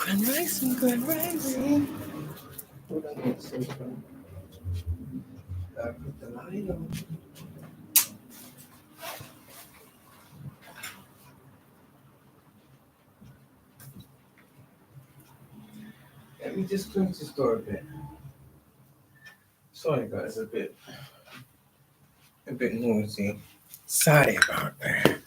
Grand rising. Hold on one second. Put the light on. Let me just close this door a bit. Sorry guys, a bit noisy. Sorry about that.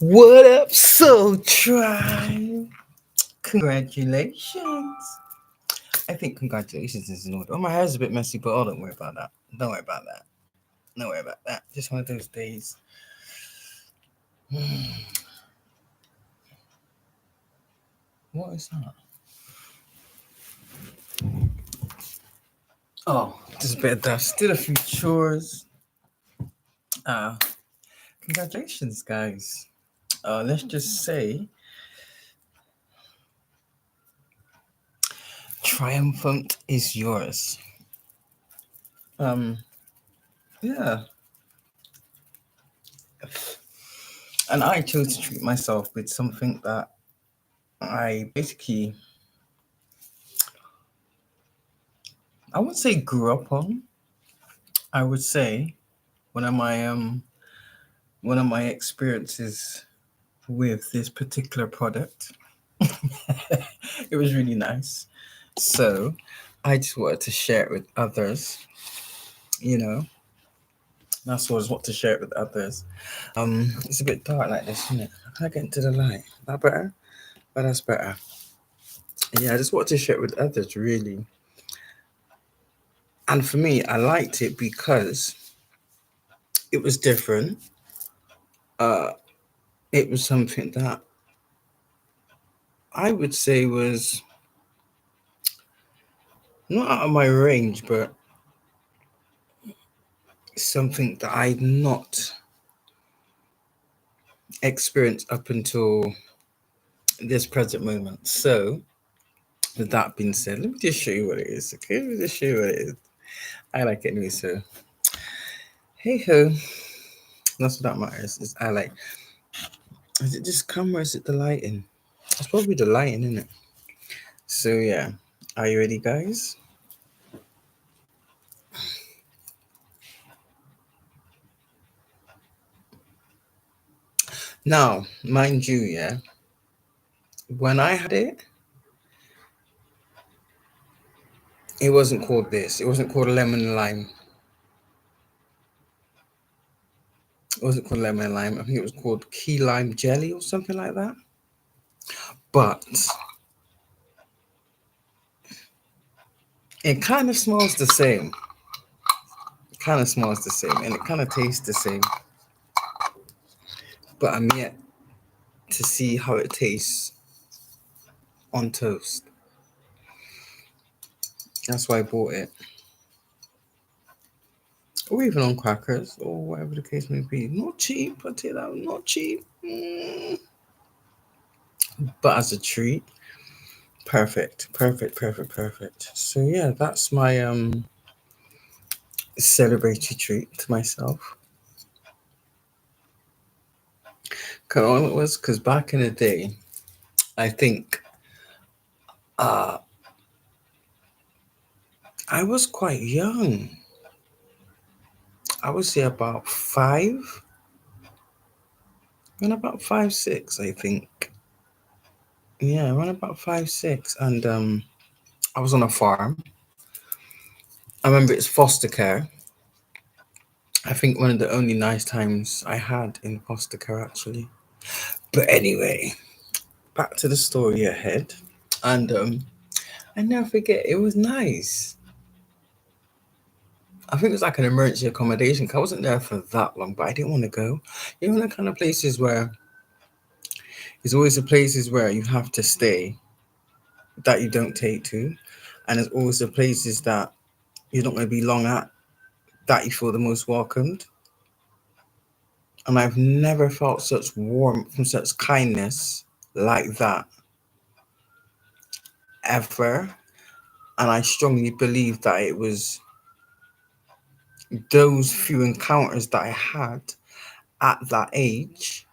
What up, Soul Tribe? Congratulations. I think congratulations is in order. Oh, my hair's a bit messy, but oh, don't worry about that. Don't worry about that. Don't worry about that. Just one of those days. What is that? Oh, just a bit of dust. Did a few chores. Uh, Congratulations, guys. Let's just say triumphant is yours. Um, yeah. And I chose to treat myself with something that I basically, I would say grew up on. I would say one of my experiences with this particular product. It was really nice. So I just wanted to share it with others, you know. That's what I want to share it with others. It's a bit dark like this, isn't it? How can I get into the light? That better? But that's better. Yeah, I just wanted to share it with others, really. And for me, I liked it because it was different. Uh, it was something that I would say was not out of my range, but something that I'd not experienced up until this present moment. So, with that being said, let me just show you what it is. Okay, let me just show you what it is. I like it anyway, so hey ho. That's what that matters. Is I like. Is it just camera? Is it the lighting? It's probably the lighting, isn't it? So yeah, are you ready, guys? Now, mind you, yeah, when I had it, it wasn't called this. It wasn't called lemon lime. It wasn't called lemon lime. I think it was called key lime jelly or something like that. But it kind of smells the same. It kind of smells the same, and it kind of tastes the same. But I'm yet to see how it tastes on toast. That's why I bought it. Or even on crackers, or whatever the case may be. Not cheap, I tell you that, not cheap. But as a treat, perfect, perfect, perfect, perfect. So yeah, that's my celebratory treat to myself. Cause it was because back in the day, I think uh I was quite young. I would say about five, and about 5, 6, I think. Yeah, around about 5, 6, and I was on a farm. I remember it's foster care. I think one of the only nice times I had in foster care, actually. But anyway, back to the story ahead. And I never forget, it was nice. I think it was like an emergency accommodation. 'Cause I wasn't there for that long, but I didn't want to go. You know, the kind of places where there's always the places where you have to stay that you don't take to, and there's always the places that you're not going to be long at that you feel the most welcomed. And I've never felt such warmth and such kindness like that ever. And I strongly believe that it was those few encounters that I had at that age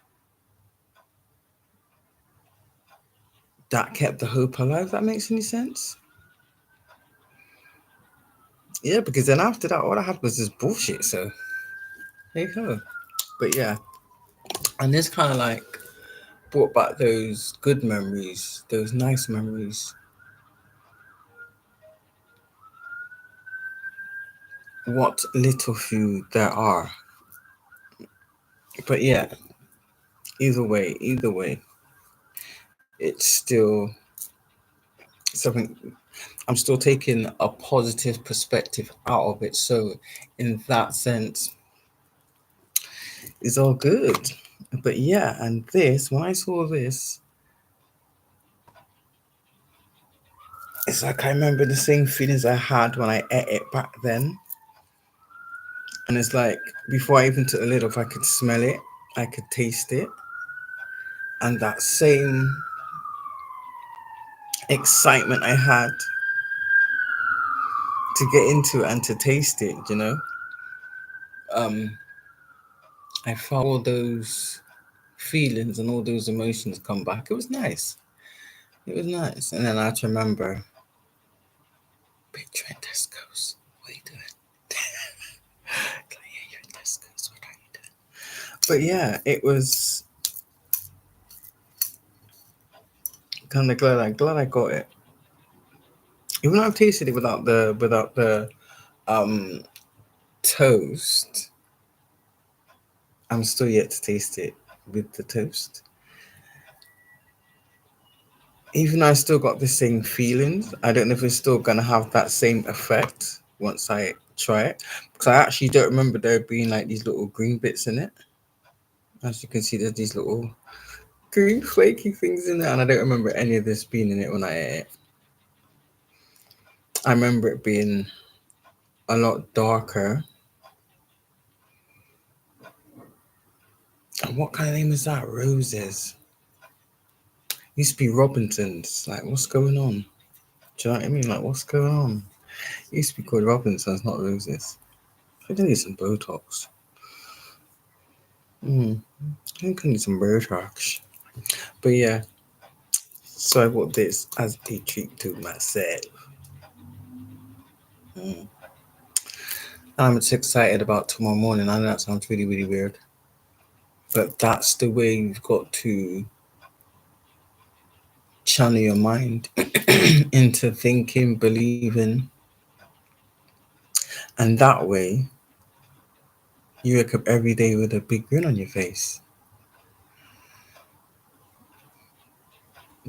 that kept the hope alive. That makes any sense? Yeah, because then after that, all I had was this bullshit. So there you go. But yeah, and this kind of like brought back those good memories, those nice memories. What little few there are. But yeah, either way, it's still something. I'm still taking a positive perspective out of it. So in that sense, it's all good. But yeah, and this, when I saw this, it's like I remember the same feelings I had when I ate it back then. And it's like before I even took the lid off, I could smell it, I could taste it, and that same excitement I had to get into it and to taste it, um, I felt all those feelings and all those emotions come back. It was nice. It was nice. And then I had to remember, picture in Tesco's. What are you doing? Can I hear you in Tesco's? What are you doing? But yeah, it was kind of glad I got it. Even though I've tasted it without the um toast, I'm still yet to taste it with the toast. Even though I still got the same feelings, I don't know if it's still gonna have that same effect once I try it. Because I actually don't remember there being like these little green bits in it. As you can see, there's these little green flaky things in there, and I don't remember any of this being in it when I ate it. I remember it being a lot darker. And what kind of name is that? Roses. Used to be Robinsons. Like, what's going on? Do you know what I mean? Like, what's going on? It used to be called Robinsons, not Roses. I think I need some Botox. I think I need some Botox. But yeah, so I bought this as a treat to myself. Mm. I'm just excited about tomorrow morning. I know that sounds really, really weird. But that's the way you've got to channel your mind into thinking, believing, and that way you wake up every day with a big grin on your face.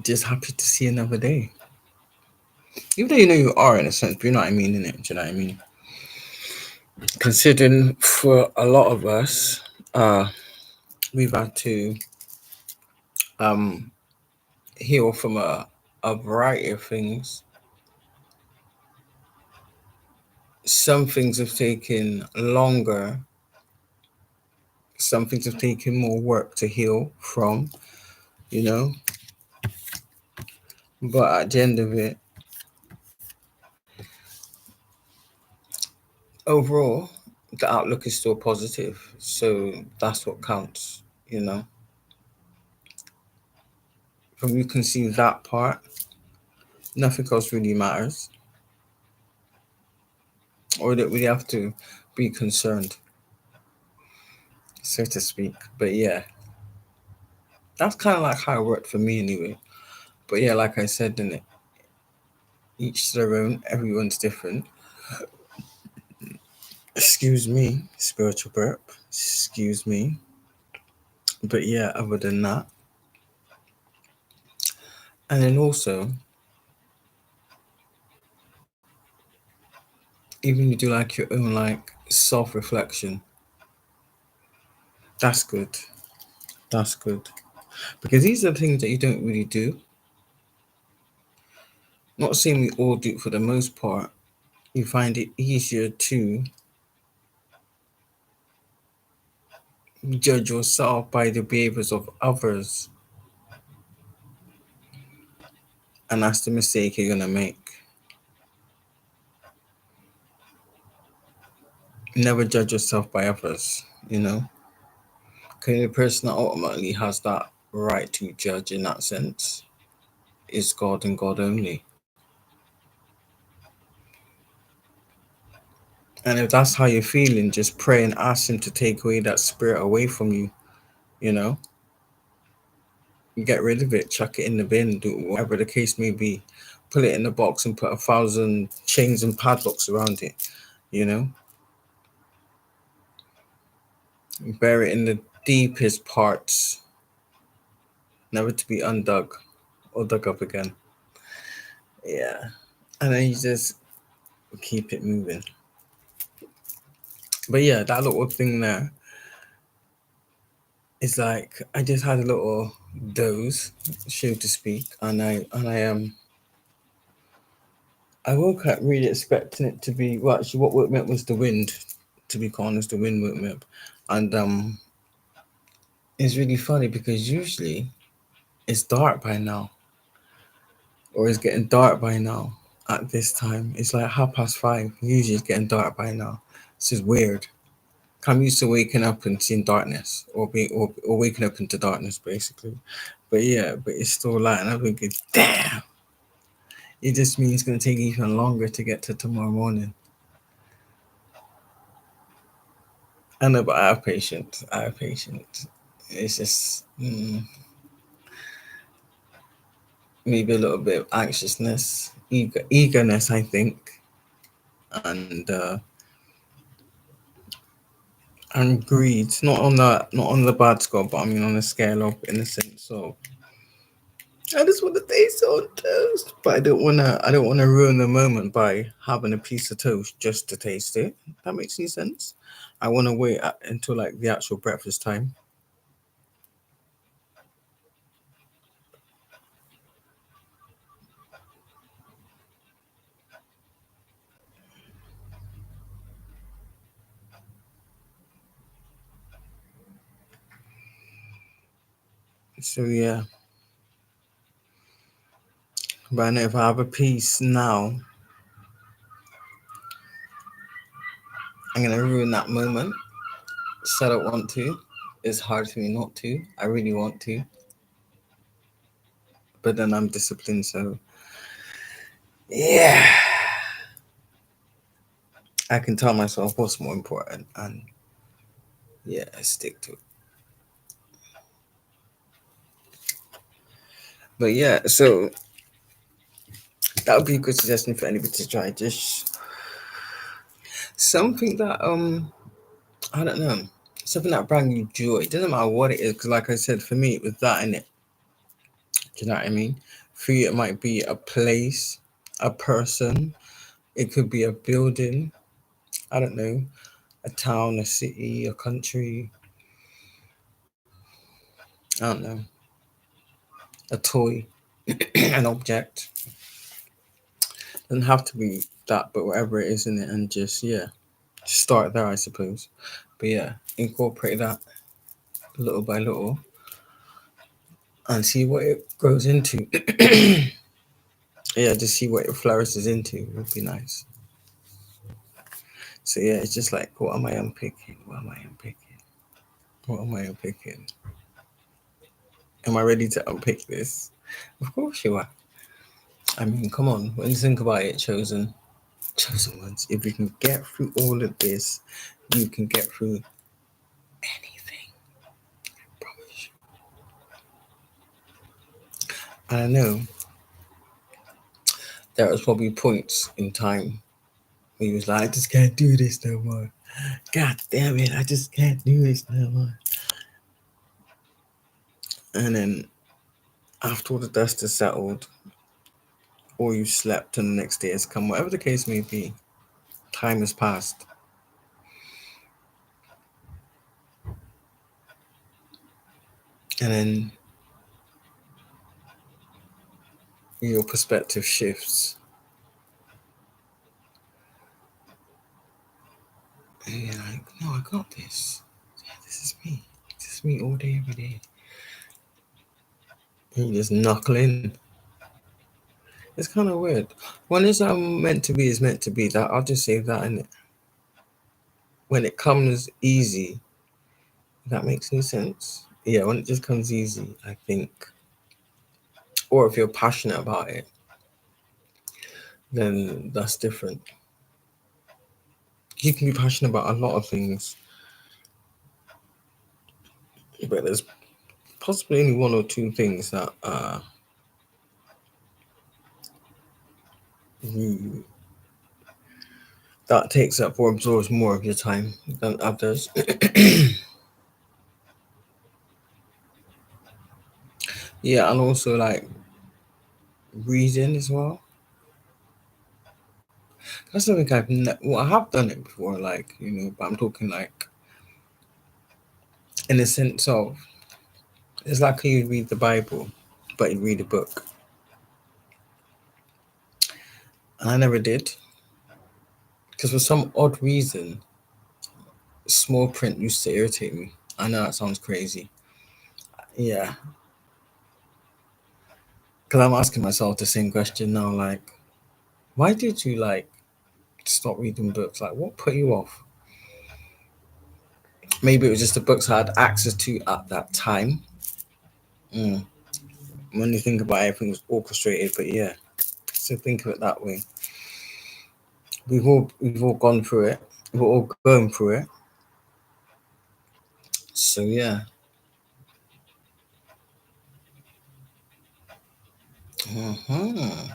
Just happy to see another day. Even though you know you are in a sense, but you know what I mean, innit? Do you know what I mean? Considering for a lot of us, we've had to um heal from a variety of things. Some things have taken longer, some things have taken more work to heal from, you know. But at the end of it, overall, the outlook is still positive. So that's what counts, you know. From you can see that part, nothing else really matters. Or that we have to be concerned, so to speak. But yeah, that's kind of like how it worked for me anyway. But yeah, like I said, in it, each to their own, everyone's different. Excuse me, spiritual burp. Excuse me. But yeah, other than that, and then also, even you do like your own like self reflection. That's good. That's good because these are the things that you don't really do. Not saying we all do it for the most part. You find it easier to judge yourself by the behaviors of others, and that's the mistake you're gonna make. Never judge yourself by others, you know, because the person that ultimately has that right to judge in that sense. is God and God only. And if that's how you're feeling, just pray and ask Him to take away that spirit away from you, you know? Get rid of it, chuck it in the bin, do whatever the case may be. Put it in the box and put 1,000 chains and padlocks around it, you know? Bury it in the deepest parts, never to be undug or dug up again. Yeah. And then you just keep it moving. But yeah, that little thing there is like I just had a little doze, so to speak, and I woke up really expecting it to be well. Actually, what woke me up was the wind. To be honest, the wind woke me up, and it's really funny because usually it's dark by now, or it's getting dark by now at this time. It's like 5:30. Usually, it's getting dark by now. This is weird. I'm used to waking up and seeing darkness, or waking up into darkness, basically. But yeah, but it's still light, and I'm thinking, damn, it just means it's gonna take even longer to get to tomorrow morning. I know, but I have patience. I have patience. It's just maybe a little bit of anxiousness, eagerness, I think, and uh, and greed. Not on the bad score, but I mean on a scale of innocence. So I just want to taste on toast, but I don't wanna ruin the moment by having a piece of toast just to taste it. That makes any sense? I want to wait until like the actual breakfast time. So yeah, but I know if I have a piece now, I'm gonna ruin that moment. So I don't want to. It's hard for me not to. I really want to, but then I'm disciplined. So yeah, I can tell myself what's more important, and yeah, I stick to it. But yeah, so that would be a good suggestion for anybody to try. Just something that I don't know, something that brings you joy. It doesn't matter what it is, because like I said, for me it was that in it. Do you know what I mean? For you, it might be a place, a person. It could be a building. I don't know, a town, a city, a country. I don't know, a toy, an object. Doesn't have to be that, but whatever it is in it, and just yeah, just start there, I suppose. But yeah, incorporate that little by little and see what it grows into. Yeah, just see what it flourishes into would be nice. So yeah, it's just like, what am I unpicking? What am I unpicking? What am I unpicking? Am I ready to unpick this? Of course you are. I mean, come on. When you think about it, chosen ones. If you can get through all of this, you can get through anything. I promise you. And I know there was probably points in time where he was like, I just can't do this no more. God damn it, I just can't do this no more. And then after all the dust has settled, or you slept and the next day has come, whatever the case may be, time has passed. And then your perspective shifts. And you're like, no, I got this. Yeah, this is me. This is me all day, every day. And you just knuckle in. It's kind of weird. When it's meant to be is meant to be. That I'll just say that. And when it comes easy, if that makes any sense. Yeah, when it just comes easy, I think Or if you're passionate about it, then that's different. You can be passionate about a lot of things, but there's possibly only one or two things that you that takes up or absorbs more of your time than others. Yeah, and also like reading as well. That's something well, I have done it before, like, but I'm talking like in the sense of it's like you read the Bible, but you read a book. And I never did because for some odd reason, small print used to irritate me. I know that sounds crazy. Yeah, because I'm asking myself the same question now. Like, why did you like stop reading books? Like, what put you off? Maybe it was just the books I had access to at that time. Mm. When you think about it, everything was orchestrated, but yeah. So think of it that way. We've all gone through it. We're all going through it. So yeah. Hmm.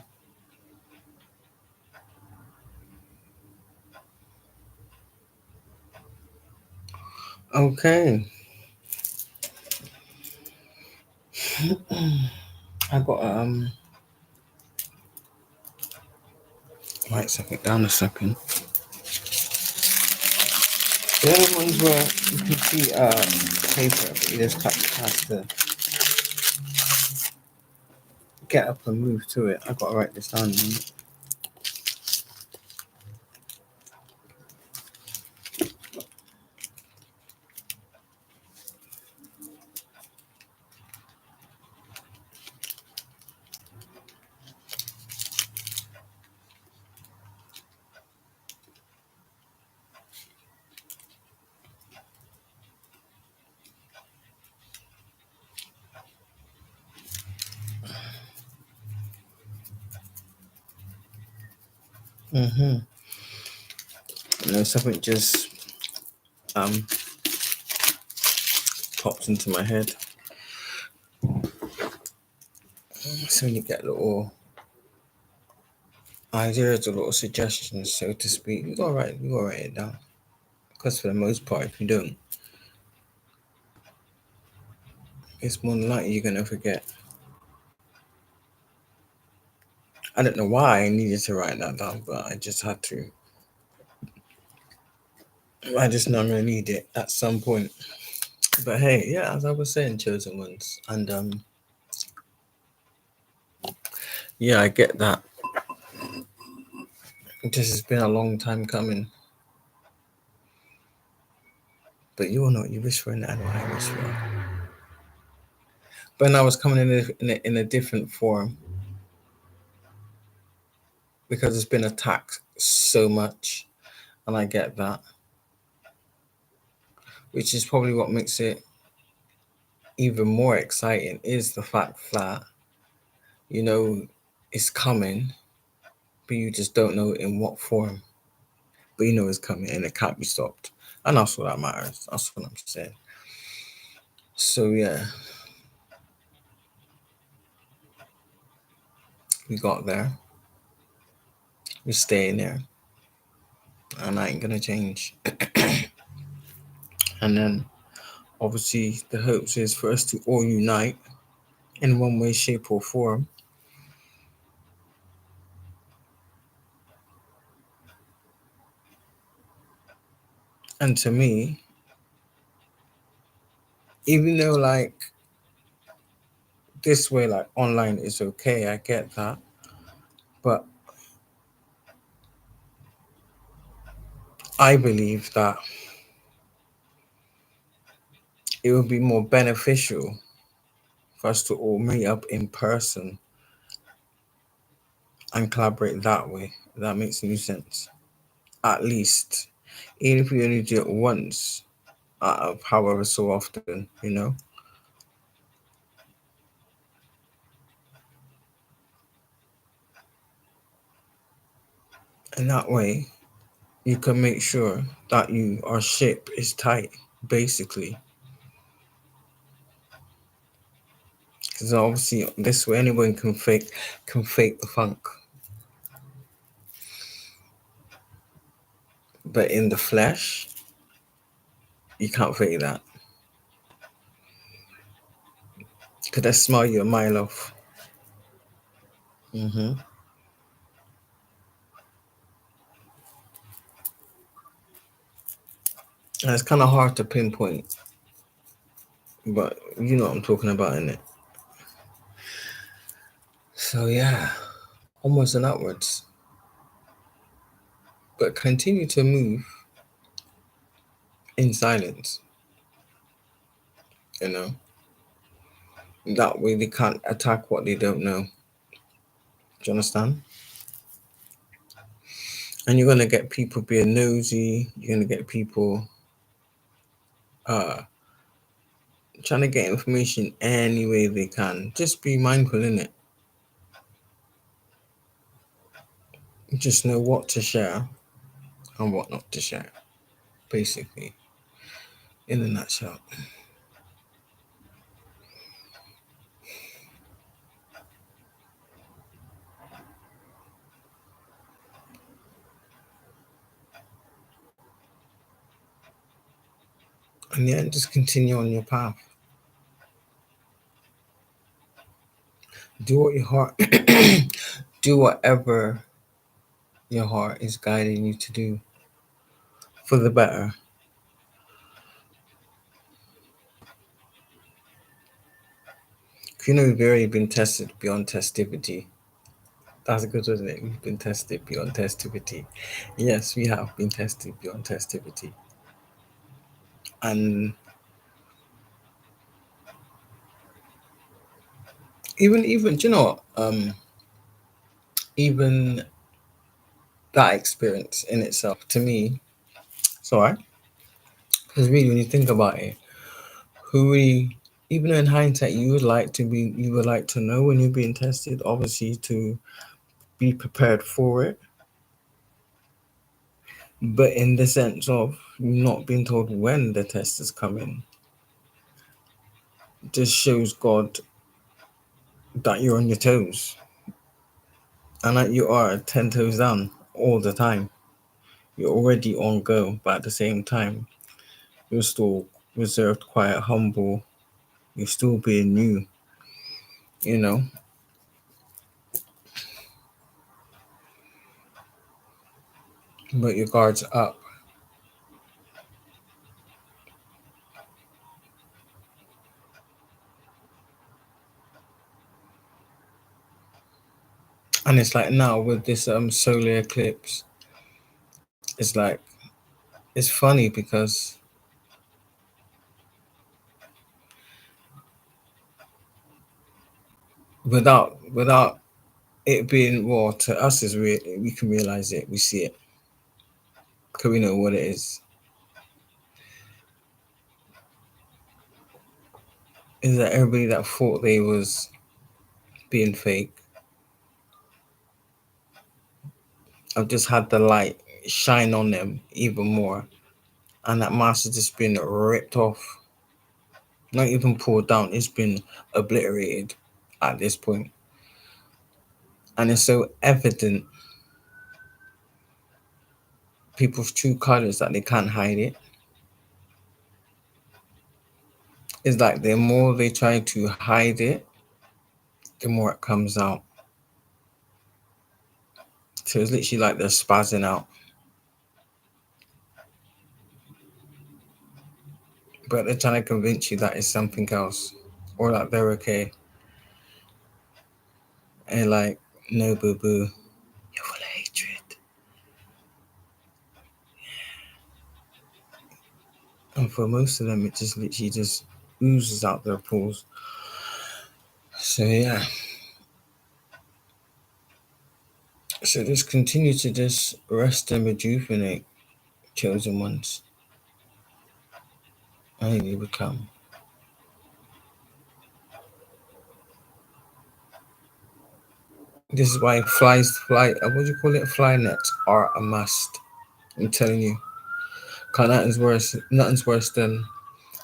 Okay. I got Right, second down a second. The other ones where you can see paper, but you just have to get up and move to it. I gotta write this down. Mm-hmm. Something just um popped into my head. So you get little ideas or little suggestions, so to speak. You gotta write it down. Because for the most part, if you don't, it's more than likely you're gonna forget. I don't know why I needed to write that down, but I just had to. I just know I'm gonna need it at some point. But hey, yeah, as I was saying, chosen ones, and yeah, I get that. This has been a long time coming, but you all know what you wish for, and I know what I wish for. But now it's coming in a different form because it's been attacked so much, and I get that, which is probably what makes it even more exciting. Is the fact that you know it's coming, but you just don't know in what form. But you know it's coming, and it can't be stopped, and that's what that matters. That's what I'm saying. So yeah, we got there. We're staying there, and I ain't gonna change. And then obviously the hopes is for us to all unite in one way, shape, or form. And to me, even though like this way, like online is okay, I get that, but I believe that it would be more beneficial for us to all meet up in person and collaborate that way. If that makes any sense. At least, even if we only do it once out of however so often, And that way you can make sure that our ship is tight, basically. Because obviously this way anyone can fake the funk. But in the flesh, you can't fake that. Because they smell you a mile off. And it's kind of hard to pinpoint, but you know what I'm talking about, innit? So yeah, onwards and upwards. But continue to move in silence, you know? That way they can't attack what they don't know. Do you understand? And you're gonna get people being nosy, you're gonna get people uh trying to get information any way they can. Just be mindful in it. Just know what to share and what not to share, basically, in a nutshell. And yeah, just continue on your path. Do what your heart do whatever your heart is guiding you to do for the better. You know, we've already been tested beyond testivity. That's good, wasn't it? We've been tested beyond testivity. Yes, we have been tested beyond testivity. And even do you know what? Even that experience in itself, to me, it's alright. Because really, when you think about it, who we, even in hindsight, you would like to know when you're being tested, obviously to be prepared for it. But in the sense of not being told when the test is coming, just shows God that you're on your toes and that you are 10 toes down all the time. You're already on go, but at the same time, you're still reserved, quiet, humble. You're still being you, you know, but your guard's up. And it's like now with this solar eclipse, it's like it's funny because without it being well to us is we can realize it, we see it, because we know what it is that everybody that thought they was being fake have just had the light shine on them even more, and that mask has just been ripped off, not even pulled down, it's been obliterated at this point. And it's so evident people's true colors that they can't hide it. It's like the more they try to hide it, the more it comes out. So it's literally like they're spazzing out, but they're trying to convince you that it's something else or that they're okay. And like, no, boo boo, you're full of hatred. And for most of them, it just literally just oozes out their pores. So yeah, so just continue to just rest and rejuvenate, chosen ones. And you become. This is why what do you call it? Fly nets are a must. I'm telling you. 'Cause nothing's worse than,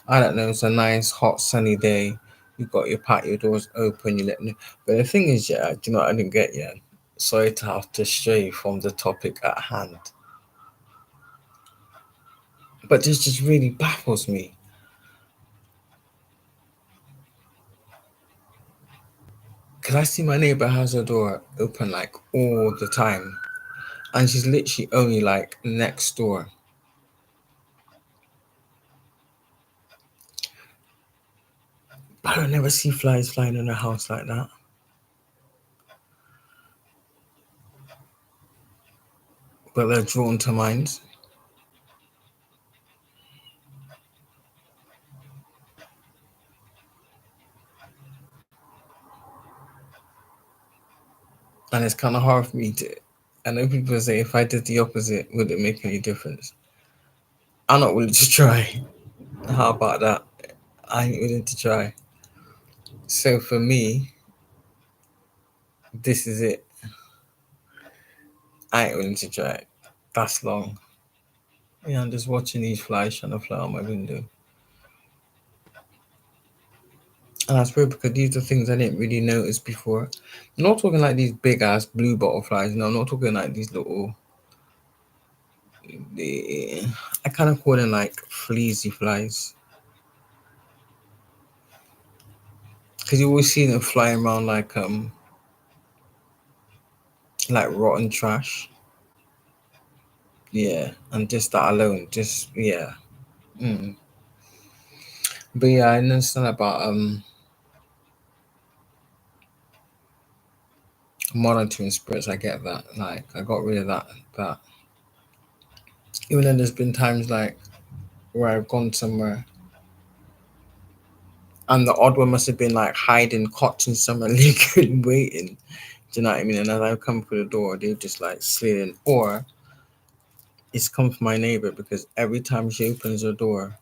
I don't know, it's a nice hot sunny day. You got your patio doors open, you let me. But the thing is, yeah, do you know what I didn't get yet? Sorry to have to stray from the topic at hand. But this just really baffles me. Because I see my neighbor has her door open like all the time. And she's literally only like next door. I don't never see flies flying in a house like that. But they're drawn to mine. And it's kind of hard for me to. I know people say if I did the opposite, would it make any difference? I'm not willing to try. How about that? I ain't willing to try. So for me, this is it. I ain't willing to try it. That's long. Yeah, I'm just watching these flies trying to fly out my window. And that's weird because these are things I didn't really notice before. I'm not talking like these big ass blue butterflies. No, I'm not talking like these little. The, I kind of call them like fleazy flies because you always see them flying around like rotten trash. Yeah, and just that alone, just yeah. Mm. But yeah, I understand about monitoring spirits. I get that. Like I got rid of that. Even though there's been times like where I've gone somewhere and the odd one must have been like hiding cotton somewhere liquid waiting. Do you know what I mean? And as I come through the door, they just like slid in. Or it's come from my neighbor because every time she opens her door,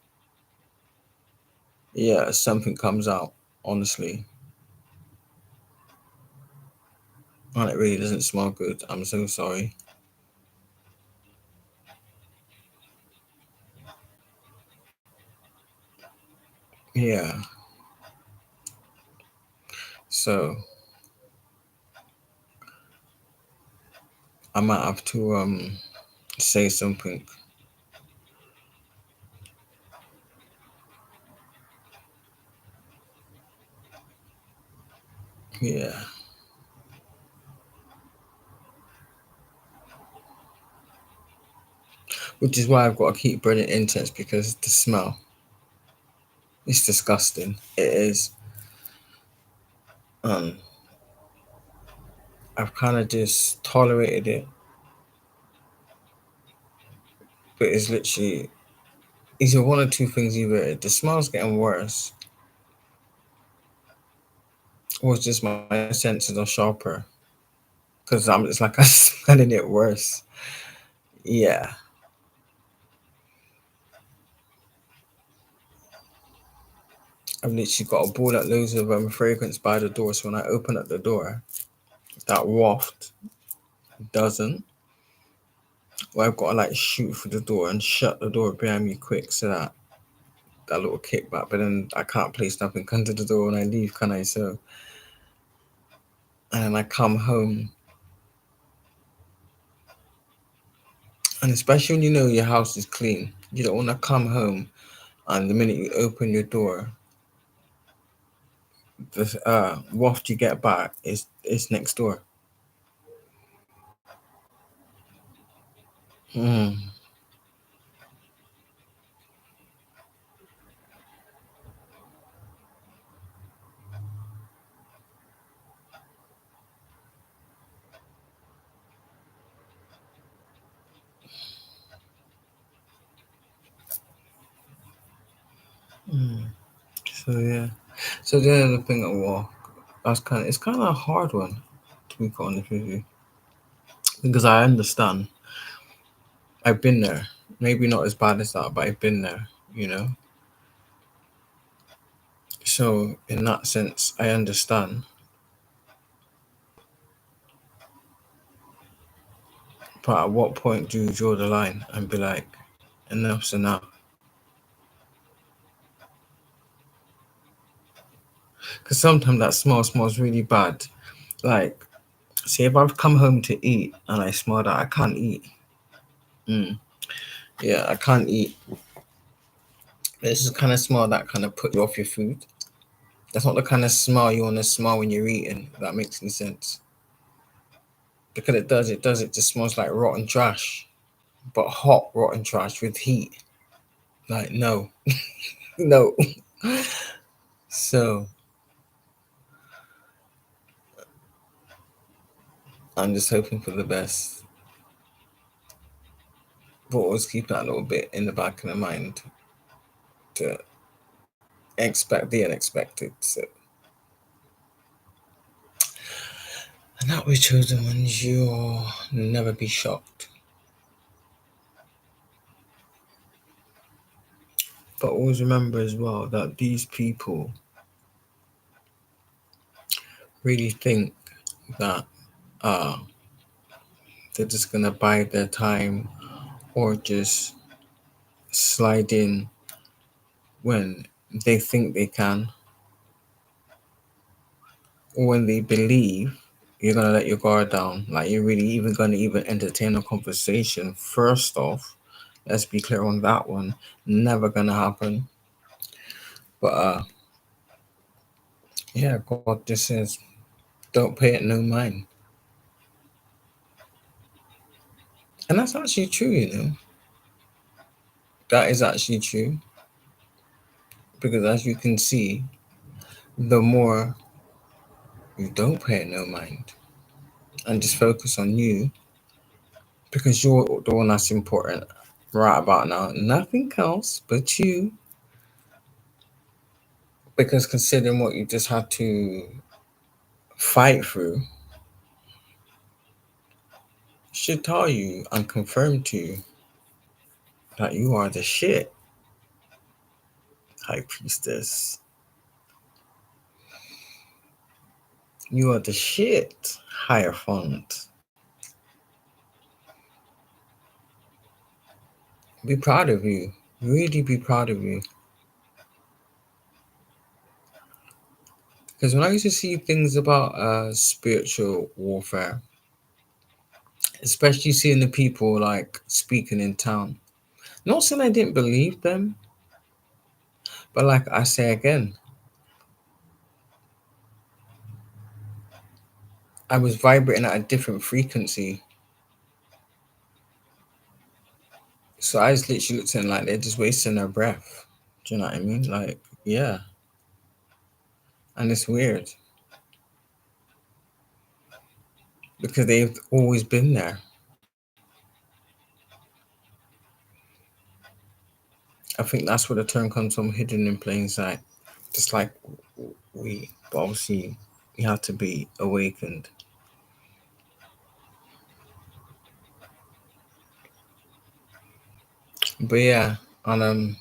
yeah, something comes out, honestly. And it really doesn't smell good. I'm so sorry. Yeah. So I might have to say something. Yeah. Which is why I've got to keep burning incense because the smell is disgusting. It is. Um I've kind of just tolerated it, but it's literally either one or two things: either the smell's getting worse, or it's just my senses are sharper because it's like I'm smelling it worse. Yeah, I've literally got a ball that loads of fragrance by the door. So when I open up the door, that waft doesn't. Well, I've got to like shoot through the door and shut the door behind me quick so that little kickback. But then I can't place nothing under the door when I leave, can I? So and then I come home, and especially when you know your house is clean, you don't want to come home and the minute you open your door, the waft you get back is next door. Mm, mm. So yeah. So the other thing at war, it's kind of a hard one to be honest with you because I understand. I've been there. Maybe not as bad as that, but I've been there. You know. So in that sense, I understand. But at what point do you draw the line and be like, enough's enough? Because sometimes that smell smells really bad. Like, see, if I've come home to eat and I smell that, I can't eat. Yeah, I can't eat. This is the kind of smell that kind of put you off your food. That's not the kind of smell you want to smell when you're eating. If that makes any sense. Because it just smells like rotten trash, but hot rotten trash with heat. Like, no, no. So I'm just hoping for the best, but always keep that little bit in the back of the mind to expect the unexpected. So, and that with chosen ones, you'll never be shocked. But always remember as well that these people really think that uh, they're just gonna bide their time or just slide in when they think they can, or when they believe you're gonna let your guard down, like you're really even gonna even entertain a conversation. First off, let's be clear on that one. Never gonna happen. But yeah, God just says, don't pay it no mind. And that's actually true, you know. That is actually true. Because as you can see, the more you don't pay it no mind and just focus on you, because you're the one that's important right about now. Nothing else but you. Because considering what you just had to fight through, should tell you and confirm to you that you are the shit, High Priestess. You are the shit, Hierophant. Be proud of you. Really be proud of you. Because when I used to see things about spiritual warfare, especially seeing the people like speaking in town, not saying I didn't believe them, but like I say again, I was vibrating at a different frequency. So I just literally looked at them like they're just wasting their breath. Do you know what I mean? Like, yeah. And it's weird because they've always been there. I think that's where the term comes from, hidden in plain sight. Just like but obviously, you have to be awakened. But yeah, and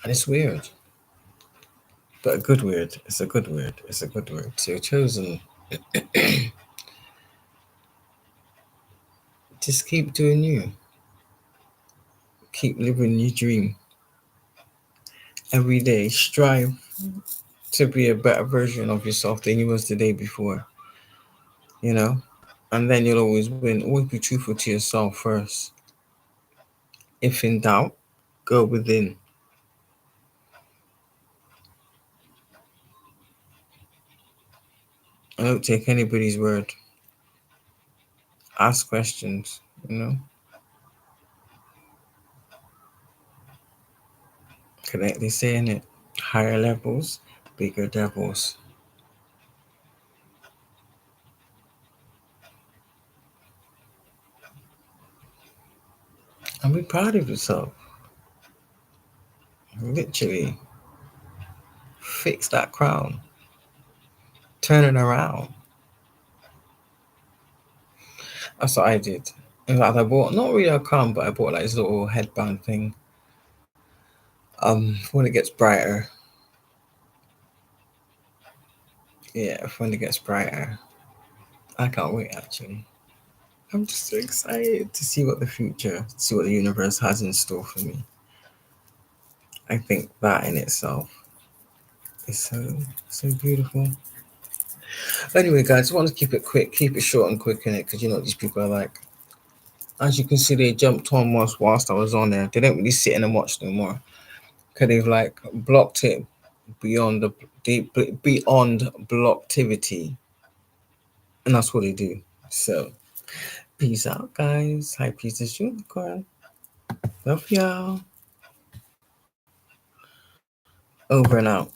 it's weird, but a good weird. It's a good weird. It's a good weird. So you're chosen. Just keep doing you. Keep living your dream. Every day, strive to be a better version of yourself than you was the day before. You know, and then you'll always win. Always be truthful to yourself first. If in doubt, go within. I don't take anybody's word. Ask questions. You know, correctly saying it. Higher levels, bigger devils. And be proud of yourself. Literally, fix that crown. Turn it around. That's what I did. In fact, I bought not really a crown, but I bought like this little headband thing. When it gets brighter, Yeah, when it gets brighter. I can't wait actually. I'm just so excited to see what the future, see what the universe has in store for me. I think that in itself is so beautiful. Anyway, guys, I want to keep it quick, keep it short and quick in it, because you know what these people are like. As you can see, they jumped on whilst I was on there. They don't really sit in and watch no more, because they've like blocked it beyond beyond blocktivity, and that's what they do. So, peace out, guys. Hi, peace is unicorn. Love y'all. Over and out.